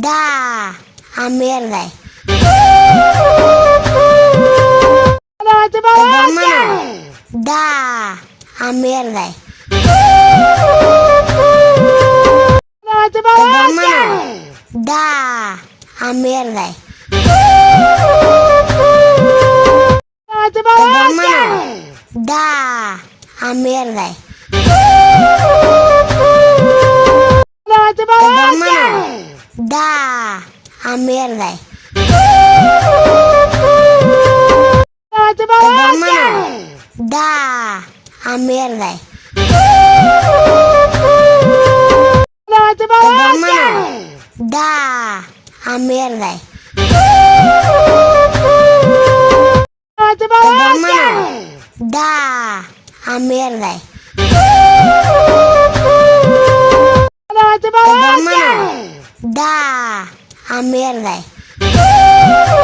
Da, Amir gay. Da, Amir gay. Da, Amir gay. Da, Amir gay. Da, Amir gay. Da, Amir gay. Da, Amir gay. Da, Amir gay. Da, Amir gay.